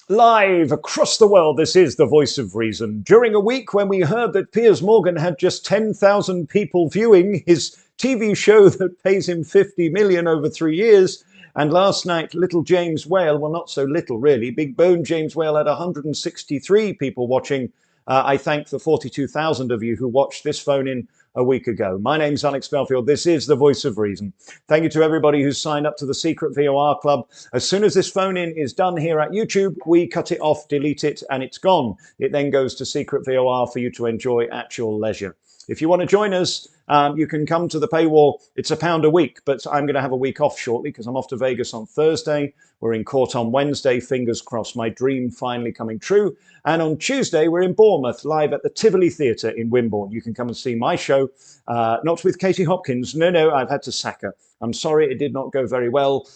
Live across the world, this is the Voice of Reason. During a week when we heard that Piers Morgan had just 10,000 people viewing his TV show that pays him 50 million over 3 years, and last night little James Whale, well, not so little really, big bone James Whale had 163 people watching. I thank the 42,000 of you who watched this phone in a week ago. My name's Alex Belfield. This is the Voice of Reason. Thank you to everybody who's signed up to the Secret VOR Club. As soon as this phone in is done here at YouTube, we cut it off, delete it, and it's gone. It then goes to Secret VOR for you to enjoy at your leisure. If you want to join us, you can come to the paywall. It's £1 a week, but I'm going to have a week off shortly because I'm off to Vegas on Thursday. We're in court on Wednesday. Fingers crossed, my dream finally coming true. And on Tuesday, we're in Bournemouth, live at the Tivoli Theatre in Wimborne. You can come and see my show, not with Katie Hopkins. No, I've had to sack her. I'm sorry, it did not go very well.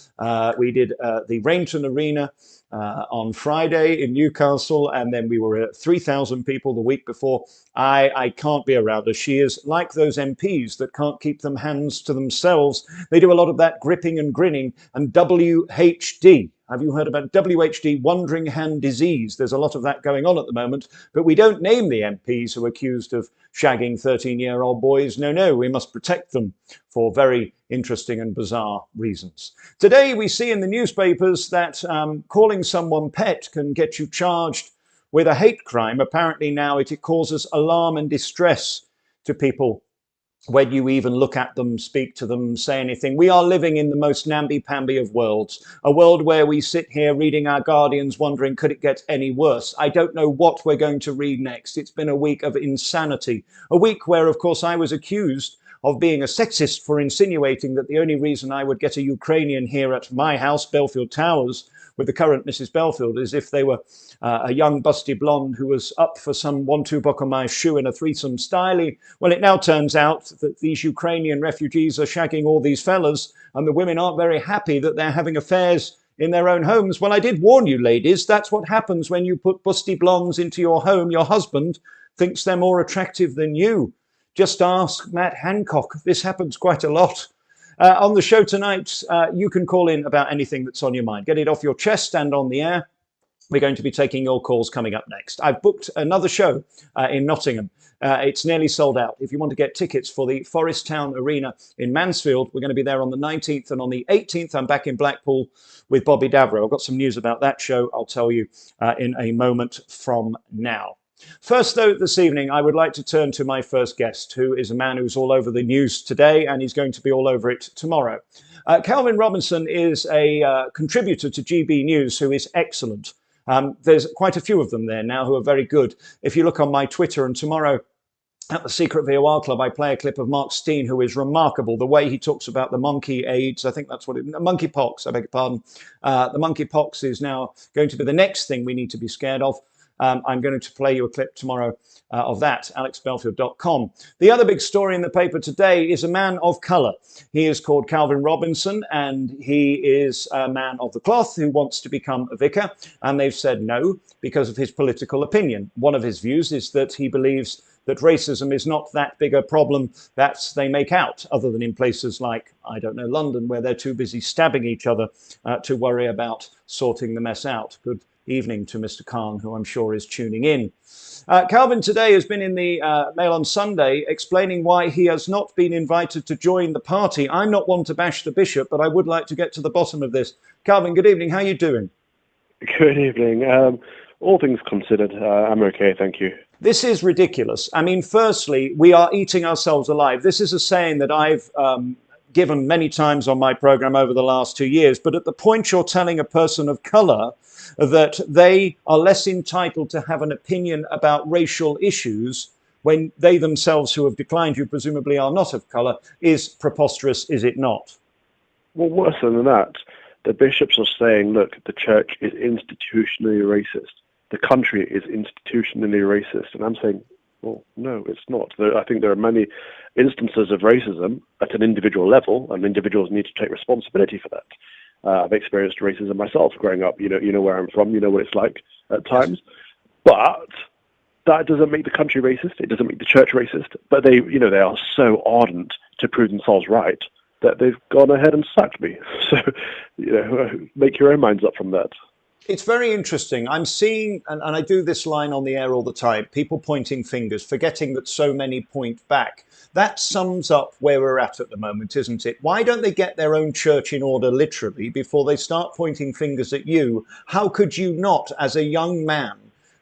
We did the Rainton Arena on Friday in Newcastle, and then we were at 3,000 people the week before. I can't be around her. She is like those MPs that can't keep them hands to themselves. They do a lot of that gripping and grinning. And WHD, have you heard about WHD, wandering hand disease? There's a lot of that going on at the moment, but we don't name the MPs who are accused of shagging 13-year-old boys. No, we must protect them for very interesting and bizarre reasons. Today we see in the newspapers that calling someone pet can get you charged with a hate crime. Apparently now it causes alarm and distress to people when you even look at them, speak to them, say anything. We are living in the most namby-pamby of worlds, a world where we sit here reading our Guardians wondering, could it get any worse? I don't know what we're going to read next. It's been a week of insanity, a week where, of course, I was accused of being a sexist for insinuating that the only reason I would get a Ukrainian here at my house, Belfield Towers, with the current Mrs. Belfield, is if they were a young busty blonde who was up for some 1-2 buck on my shoe in a threesome styly. Well, it now turns out that these Ukrainian refugees are shagging all these fellas, and the women aren't very happy that they're having affairs in their own homes. Well, I did warn you, ladies, that's what happens when you put busty blondes into your home. Your husband thinks they're more attractive than you. Just ask Matt Hancock. This happens quite a lot. On the show tonight, you can call in about anything that's on your mind. Get it off your chest and on the air. We're going to be taking your calls coming up next. I've booked another show in Nottingham. It's nearly sold out. If you want to get tickets for the Forest Town Arena in Mansfield, we're going to be there on the 19th, and on the 18th, I'm back in Blackpool with Bobby Davro. I've got some news about that show. I'll tell you in a moment from now. First, though, this evening, I would like to turn to my first guest, who is a man who's all over the news today, and he's going to be all over it tomorrow. Calvin Robinson is a contributor to GB News who is excellent. There's quite a few of them there now who are very good. If you look on my Twitter, and tomorrow at the Secret VOR Club, I play a clip of Mark Steen, who is remarkable. The way he talks about the monkey AIDS, I think that's what it is, monkeypox, I beg your pardon. The monkeypox is now going to be the next thing we need to be scared of. I'm going to play you a clip tomorrow of that, alexbelfield.com. The other big story in the paper today is a man of colour. He is called Calvin Robinson, and he is a man of the cloth who wants to become a vicar, and they've said no because of his political opinion. One of his views is that he believes that racism is not that big a problem that they make out, other than in places like, I don't know, London, where they're too busy stabbing each other to worry about sorting the mess out. Good evening to Mr. Khan, who I'm sure is tuning in. Calvin today has been in the Mail on Sunday explaining why he has not been invited to join the party. I'm not one to bash the bishop, but I would like to get to the bottom of this. Calvin, good evening. How are you doing? Good evening. All things considered, I'm okay, thank you. This is ridiculous. I mean, firstly, we are eating ourselves alive. This is a saying that I've given many times on my program over the last 2 years, but at the point you're telling a person of colour that they are less entitled to have an opinion about racial issues when they themselves who have declined you presumably are not of colour is preposterous, is it not? Well, worse than that, the bishops are saying, look, the church is institutionally racist. The country is institutionally racist. And I'm saying, well, no, it's not. I think there are many instances of racism at an individual level, and individuals need to take responsibility for that. I've experienced racism myself growing up. You know where I'm from. You know what it's like at times. But that doesn't make the country racist. It doesn't make the church racist. But they are so ardent to prove themselves right that they've gone ahead and sacked me. So, make your own minds up from that. It's very interesting. I'm seeing, and I do this line on the air all the time, people pointing fingers, forgetting that so many point back. That sums up where we're at the moment, isn't it? Why don't they get their own church in order, literally, before they start pointing fingers at you? How could you not, as a young man,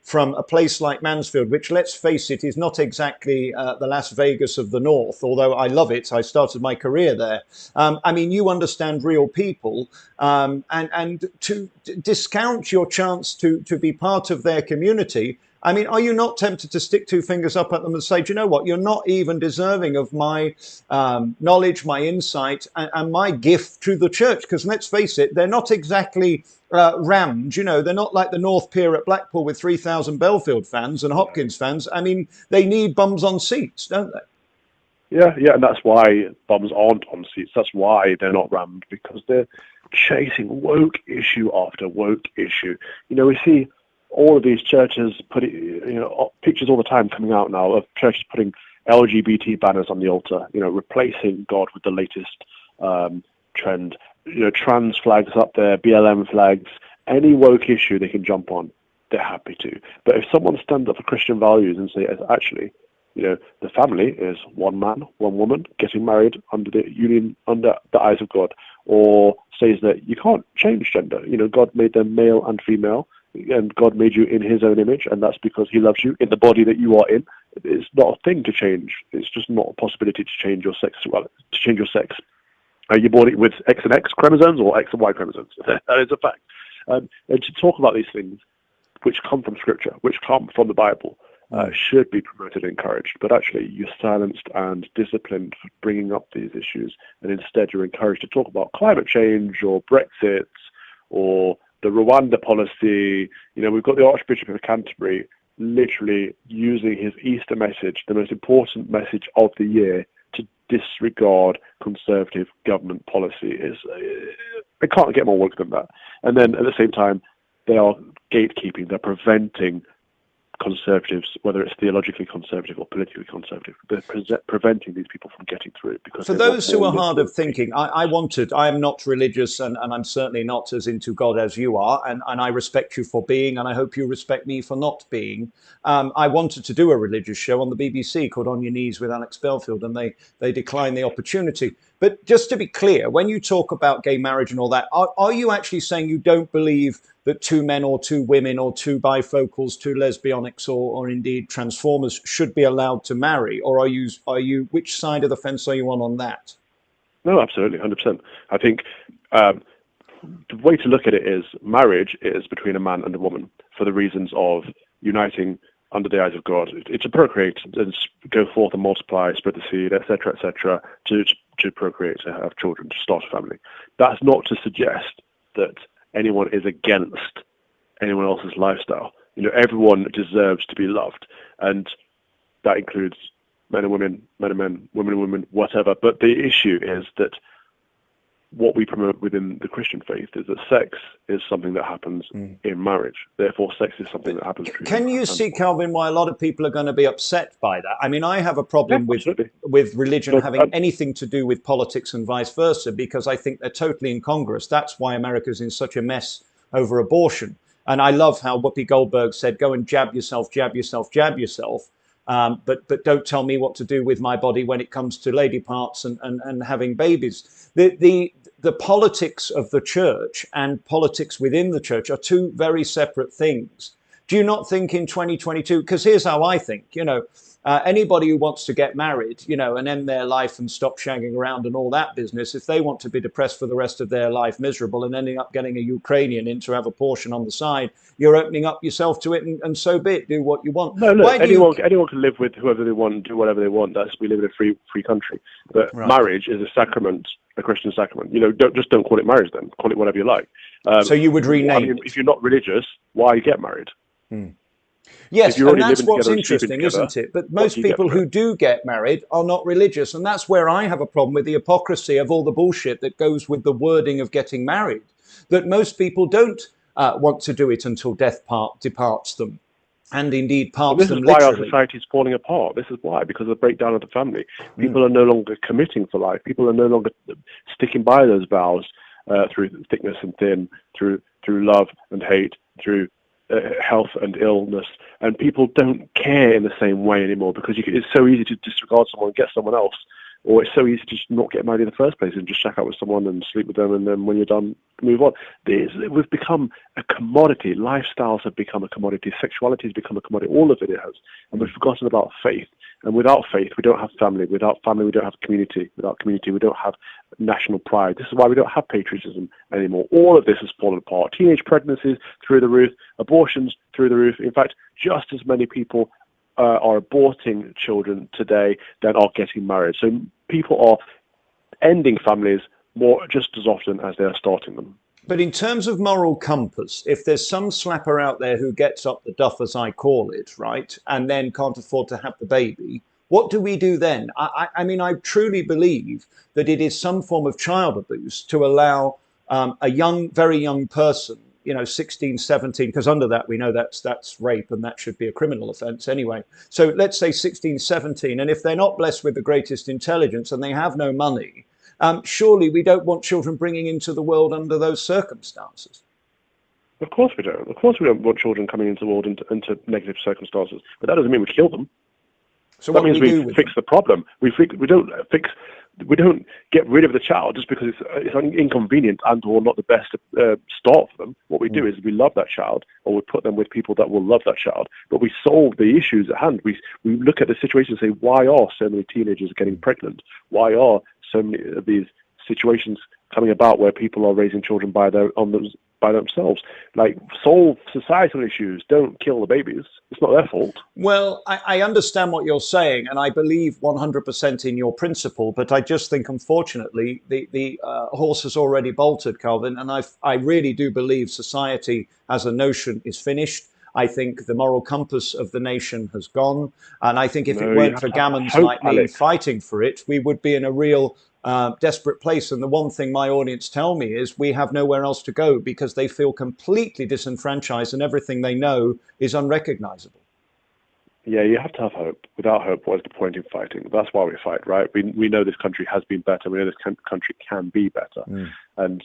from a place like Mansfield, which, let's face it, is not exactly the Las Vegas of the North, although I love it. I started my career there. I mean, you understand real people, and to discount your chance to be part of their community. I mean, are you not tempted to stick two fingers up at them and say, do you know what? You're not even deserving of my knowledge, my insight, and my gift to the church? Because let's face it, they're not exactly rammed. You know, they're not like the North Pier at Blackpool with 3,000 Belfield fans and Hopkins fans. I mean, they need bums on seats, don't they? Yeah, and that's why bums aren't on seats. That's why they're not rammed, because they're chasing woke issue after woke issue. You know, we see all of these churches putting, pictures all the time coming out now of churches putting LGBT banners on the altar, replacing God with the latest trend. Trans flags up there, BLM flags, any woke issue they can jump on, they're happy to. But if someone stands up for Christian values and say, actually, the family is one man, one woman, getting married under the union, under the eyes of God, or says that you can't change gender. God made them male and female, and God made you in his own image, and that's because he loves you in the body that you are in. It's not a thing to change. It's just not a possibility to change your sexuality, to change your sex. Are you born with X and X chromosomes or X and Y chromosomes? That is a fact. And to talk about these things, which come from Scripture, which come from the Bible, should be promoted and encouraged. But actually, you're silenced and disciplined for bringing up these issues, and instead you're encouraged to talk about climate change or Brexit or the Rwanda policy. We've got the Archbishop of Canterbury literally using his Easter message, the most important message of the year, to disregard conservative government policy. They can't get more woke than that. And then at the same time, they are gatekeeping. They're preventing conservatives, whether it's theologically conservative or politically conservative, they're preventing these people from getting through it. Because for those who are hard of thinking, I am not religious, and I'm certainly not as into God as you are, and I respect you for being, and I hope you respect me for not being. I wanted to do a religious show on the BBC called On Your Knees with Alex Belfield, and they declined the opportunity. But just to be clear, when you talk about gay marriage and all that, are you actually saying you don't believe that two men or two women or two bifocals, two lesbianics, or indeed transformers should be allowed to marry? Or are you which side of the fence are you on that? No, absolutely, 100%. I think the way to look at it is marriage is between a man and a woman for the reasons of uniting under the eyes of God. It's to procreate and go forth and multiply, spread the seed, etc., to procreate, to have children, to start a family. That's not to suggest that anyone is against anyone else's lifestyle. Everyone deserves to be loved, and that includes men and women, men and men, women and women, whatever. But the issue is that what we promote within the Christian faith is that sex is something that happens in marriage. Therefore, sex is something that happens. Can you see, Calvin, why a lot of people are going to be upset by that? I mean, I have a problem with religion having anything to do with politics and vice versa, because I think they're totally incongruous. That's why America's in such a mess over abortion. And I love how Whoopi Goldberg said, go and jab yourself, jab yourself, jab yourself. But don't tell me what to do with my body when it comes to lady parts and having babies. The politics of the church and politics within the church are two very separate things. Do you not think in 2022, because here's how I think, anybody who wants to get married, and end their life and stop shagging around and all that business, if they want to be depressed for the rest of their life, miserable, and ending up getting a Ukrainian in to have a portion on the side, you're opening up yourself to it, and so be it, do what you want. No, look, anyone can live with whoever they want, do whatever they want. We live in a free country. But marriage is a sacrament, a Christian sacrament. Don't call it marriage then. Call it whatever you like. So you would rename it. If you're not religious, why get married? Yes, and that's what's interesting, isn't it? But most people who do get married are not religious, and that's where I have a problem with the hypocrisy of all the bullshit that goes with the wording of getting married, that most people don't want to do it until death departs them, and indeed parts them literally. This is why our society is falling apart. This is why, because of the breakdown of the family. People are no longer committing for life. People are no longer sticking by those vows through thickness and thin, through through love and hate, through health and illness, and people don't care in the same way anymore because it's so easy to disregard someone and get someone else, or it's so easy to just not get married in the first place and just shack out with someone and sleep with them, and then when you're done, move on. We've become a commodity. Lifestyles have become a commodity. Sexuality has become a commodity. All of it has, and we've forgotten about faith. And without faith, we don't have family. Without family, we don't have community. Without community, we don't have national pride. This is why we don't have patriotism anymore. All of this has fallen apart. Teenage pregnancies through the roof, abortions through the roof. In fact, just as many people are aborting children today than are getting married. So people are ending families just as often as they are starting them. But in terms of moral compass, if there's some slapper out there who gets up the duff, as I call it, right, and then can't afford to have the baby, what do we do then? I mean, I truly believe that it is some form of child abuse to allow a very young person, 16, 17, because under that we know that's rape and that should be a criminal offence anyway. So let's say 16, 17, and if they're not blessed with the greatest intelligence and they have no money, surely we don't want children bringing into the world under those circumstances. Of course we don't. Of course we don't want children coming into the world into negative circumstances. But that doesn't mean we kill them. So that what means we fix the problem. We don't get rid of the child just because it's inconvenient and or not the best start for them. What we do is we love that child, or we put them with people that will love that child. But we solve the issues at hand. We look at the situation and say, why are so many teenagers getting pregnant? Why are so many of these situations coming about where people are raising children by themselves? Like, solve societal issues. Don't kill the babies. It's not their fault. Well, I understand what you're saying, and I believe 100% in your principle, but I just think, unfortunately, the horse has already bolted, Calvin, and I really do believe society as a notion is finished. I think the moral compass of the nation has gone. And I think if it weren't for gammons like me fighting for it, we would be in a real desperate place. And the one thing my audience tell me is we have nowhere else to go because they feel completely disenfranchised and everything they know is unrecognizable. Yeah, you have to have hope. Without hope, what is the point in fighting? That's why we fight, right? We know this country has been better. We know this country can be better. And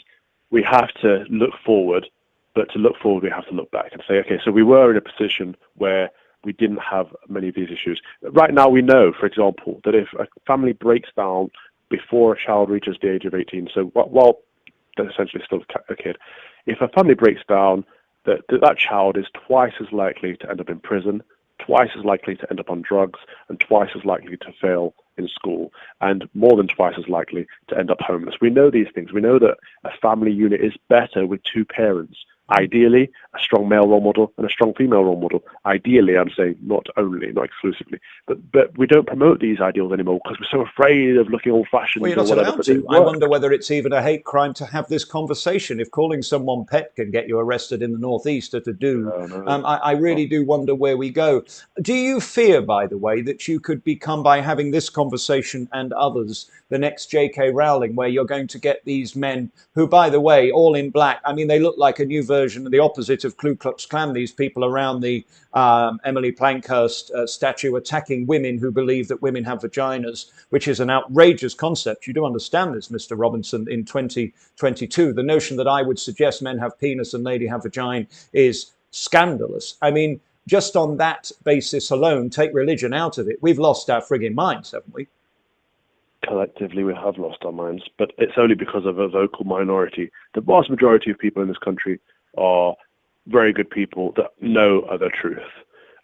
we have to look forward. But to look forward, we have to look back and say, okay, so we were in a position where we didn't have many of these issues. Right now, we know, for example, that if a family breaks down before a child reaches the age of 18, so while they're essentially still a kid, if a family breaks down, that child is twice as likely to end up in prison, twice as likely to end up on drugs, and twice as likely to fail in school, and more than twice as likely to end up homeless. We know these things. We know that a family unit is better with two parents. Ideally, a strong male role model and a strong female role model. Ideally, I'm saying not only, not exclusively, but we don't promote these ideals anymore because we're so afraid of looking old-fashioned. Well, you're not allowed to. I wonder whether it's even a hate crime to have this conversation. If calling someone pet can get you arrested in the Northeast, I really do wonder where we go. Do you fear, by the way, that you could become, by having this conversation and others, the next J.K. Rowling, where you're going to get these men who, by the way, all in black, I mean, they look like a new version of the opposite of Ku Klux Klan, these people around the Emily Pankhurst statue attacking women who believe that women have vaginas, which is an outrageous concept. You do understand this, Mr. Robinson, in 2022. The notion that I would suggest men have penis and lady have vagina is scandalous. I mean, just on that basis alone, take religion out of it. We've lost our frigging minds, haven't we? Collectively, we have lost our minds, but it's only because of a vocal minority. The vast majority of people in this country are very good people that know the truth.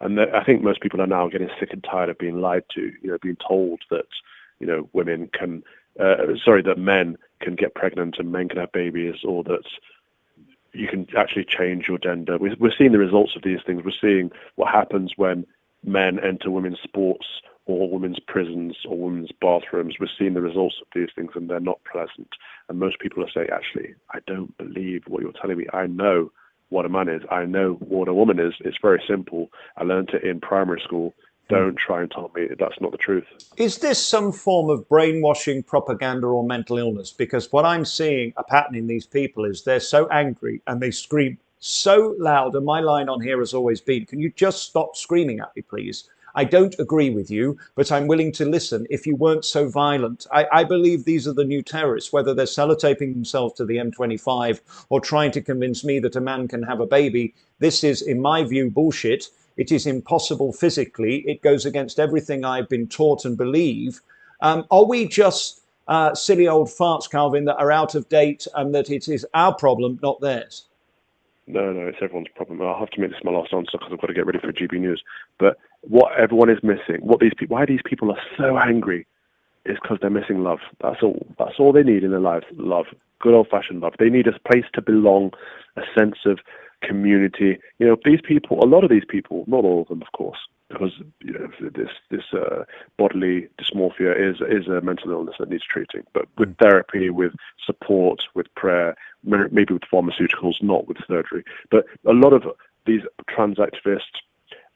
And I think most people are now getting sick and tired of being lied to, being told that, women can, that men can get pregnant and men can have babies, or that you can actually change your gender. We're seeing the results of these things. We're seeing what happens when men enter women's sports or women's prisons or women's bathrooms. We're seeing the results of these things, and they're not pleasant. And most people are saying, actually, I don't believe what you're telling me. I know what a man is. I know what a woman is. It's very simple. I learned it in primary school. Don't try and tell me that's not the truth. Is this some form of brainwashing, propaganda, or mental illness? Because what I'm seeing a pattern in these people is they're so angry and they scream so loud. And my line on here has always been, can you just stop screaming at me, please? I don't agree with you, but I'm willing to listen if you weren't so violent. I believe these are the new terrorists, whether they're sellotaping themselves to the M25 or trying to convince me that a man can have a baby. This is, in my view, bullshit. It is impossible physically. It goes against everything I've been taught and believe. Are we just silly old farts, Calvin, that are out of date and that it is our problem, not theirs? No, it's everyone's problem. I'll have to make this my last answer because I've got to get ready for GB News. But what everyone is missing, why these people are so angry, is because they're missing love. That's all. That's all they need in their lives. Love, good old-fashioned love. They need a place to belong, a sense of community. These people, a lot of these people, not all of them, of course, because this bodily dysmorphia is a mental illness that needs treating. But with therapy, with support, with prayer, maybe with pharmaceuticals, not with surgery. But a lot of these trans activists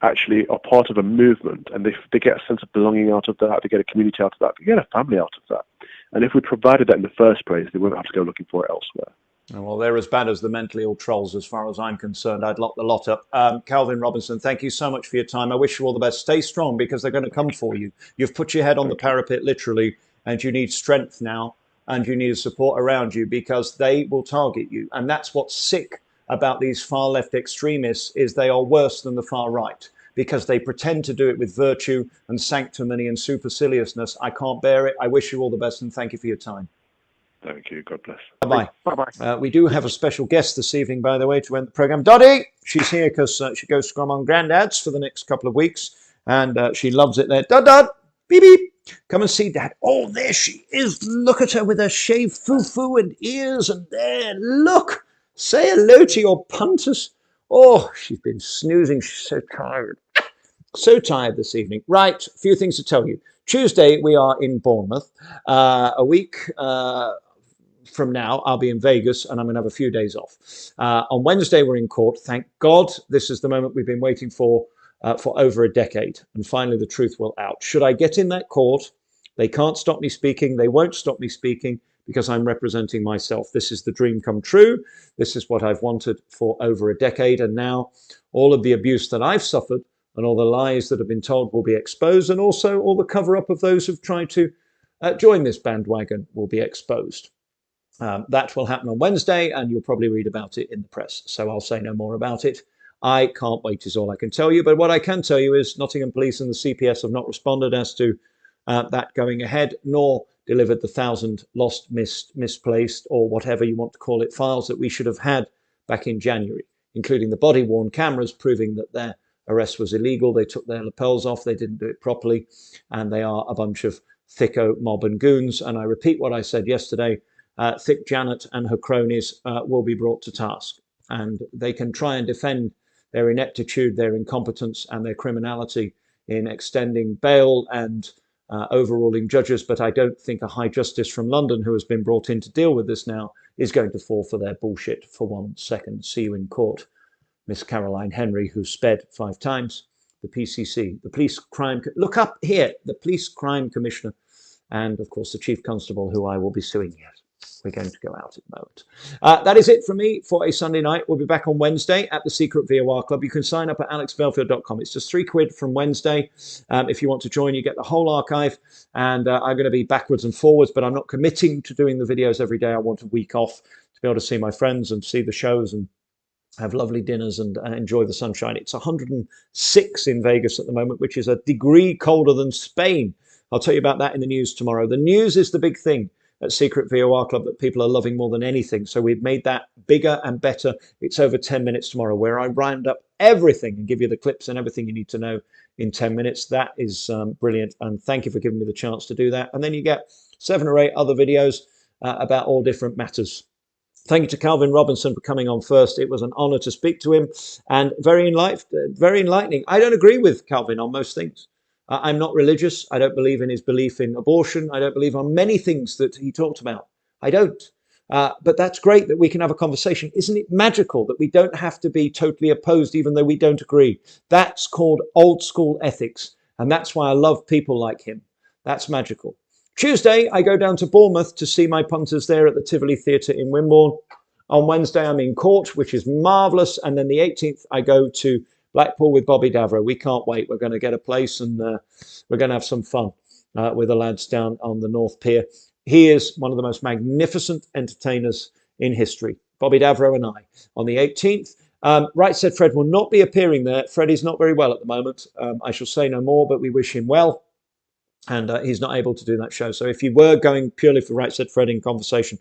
actually are part of a movement, and they get a sense of belonging out of that. They get a community out of that. They get a family out of that. And if we provided that in the first place, they wouldn't have to go looking for it elsewhere. Well, they're as bad as the mentally ill trolls, as far as I'm concerned. I'd lock the lot up. Calvin Robinson, thank you so much for your time. I wish you all the best. Stay strong, because they're going to come for you. You've put your head on the parapet, literally, and you need strength now, and you need support around you, because they will target you. And that's what's sick about these far left extremists, is they are worse than the far right, because they pretend to do it with virtue and sanctimony and superciliousness. I can't bear it. I wish you all the best, and thank you for your time. Thank you. God bless. Bye-bye. Bye-bye. We do have a special guest this evening, by the way, to end the programme. Dottie! She's here because she goes scrum on Grandad's for the next couple of weeks, and she loves it there. Dot! Beep, beep! Come and see Dad. Oh, there she is. Look at her with her shaved foo-foo and ears, and there. Look! Say hello to your punters. Oh, she's been snoozing. She's so tired. So tired this evening. Right, a few things to tell you. Tuesday, we are in Bournemouth. A week from now, I'll be in Vegas, and I'm going to have a few days off. On Wednesday, we're in court. Thank God. This is the moment we've been waiting for over a decade. And finally, the truth will out. Should I get in that court, they can't stop me speaking. They won't stop me speaking, because I'm representing myself. This is the dream come true. This is what I've wanted for over a decade. And now all of the abuse that I've suffered and all the lies that have been told will be exposed. And also all the cover-up of those who've tried to join this bandwagon will be exposed. That will happen on Wednesday, and you'll probably read about it in the press. So I'll say no more about it. I can't wait is all I can tell you. But what I can tell you is Nottingham Police and the CPS have not responded as to that going ahead, nor delivered the 1,000 lost, missed, misplaced, or whatever you want to call it, files that we should have had back in January, including the body-worn cameras proving that their arrest was illegal. They took their lapels off. They didn't do it properly. And they are a bunch of thicko mob and goons. And I repeat what I said yesterday. Thick Janet and her cronies will be brought to task. And they can try and defend their ineptitude, their incompetence, and their criminality in extending bail and overruling judges. But I don't think a High Justice from London, who has been brought in to deal with this now, is going to fall for their bullshit for 1 second. See you in court. Miss Caroline Henry, who sped 5 times, the PCC, the police crime, look up here, the police crime commissioner, and of course the chief constable, who I will be suing yet. We're going to go out at the moment. That is it from me for a Sunday night. We'll be back on Wednesday at the Secret VOR Club. You can sign up at alexbelfield.com. It's just £3 from Wednesday. If you want to join, you get the whole archive. And I'm going to be backwards and forwards, but I'm not committing to doing the videos every day. I want a week off to be able to see my friends and see the shows and have lovely dinners and enjoy the sunshine. It's 106 in Vegas at the moment, which is a degree colder than Spain. I'll tell you about that in the news tomorrow. The news is the big thing at Secret VOR Club that people are loving more than anything. So we've made that bigger and better. It's over 10 minutes tomorrow, where I round up everything and give you the clips and everything you need to know in 10 minutes. That is brilliant. And thank you for giving me the chance to do that. And then you get 7 or 8 other videos about all different matters. Thank you to Calvin Robinson for coming on first. It was an honor to speak to him, and very enlightening. I don't agree with Calvin on most things. I'm not religious. I don't believe in his belief in abortion. I don't believe on many things that he talked about. I don't. But that's great that we can have a conversation. Isn't it magical that we don't have to be totally opposed, even though we don't agree? That's called old school ethics. And that's why I love people like him. That's magical. Tuesday, I go down to Bournemouth to see my punters there at the Tivoli Theatre in Wimborne. On Wednesday, I'm in court, which is marvellous. And then the 18th, I go to Blackpool with Bobby Davro. We can't wait. We're going to get a place and we're going to have some fun with the lads down on the North Pier. He is one of the most magnificent entertainers in history. Bobby Davro and I on the 18th. Right Said Fred will not be appearing there. Freddie's not very well at the moment. I shall say no more, but we wish him well. And he's not able to do that show. So if you were going purely for Right Said Fred in conversation,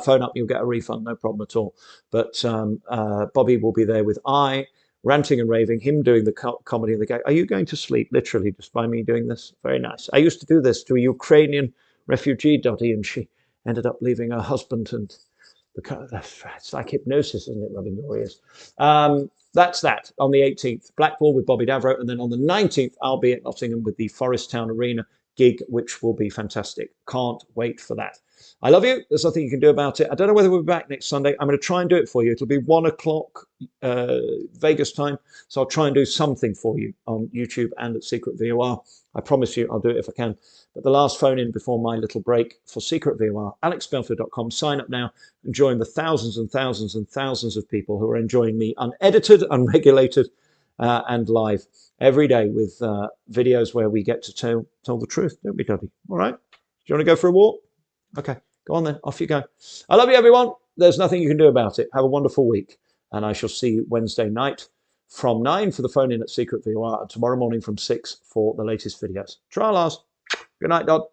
phone up, you'll get a refund, no problem at all. But Bobby will be there with I, ranting and raving, him doing the comedy of the gag. Are you going to sleep, literally, just by me doing this? Very nice. I used to do this to a Ukrainian refugee, Dottie, and she ended up leaving her husband. And it's like hypnosis, isn't it, rubbing your ears? That's that on the 18th. Blackpool with Bobby Davro. And then on the 19th, I'll be at Nottingham with the Forest Town Arena gig, which will be fantastic. Can't wait for that. I love you. There's nothing you can do about it. I don't know whether we'll be back next Sunday. I'm going to try and do it for you. It'll be 1 o'clock Vegas time. So I'll try and do something for you on YouTube and at Secret VOR. I promise you I'll do it if I can. But the last phone in before my little break for Secret VOR, alexbelfield.com. Sign up now and join the thousands and thousands and thousands of people who are enjoying me unedited, unregulated, and live every day with videos where we get to tell the truth, don't we, Duddy? All right. Do you want to go for a walk? Okay, go on then. Off you go. I love you, everyone. There's nothing you can do about it. Have a wonderful week. And I shall see you Wednesday night from 9 for the phone in at Secret VOR and tomorrow morning from 6 for the latest videos. Try, Lars. Good night, Dodd.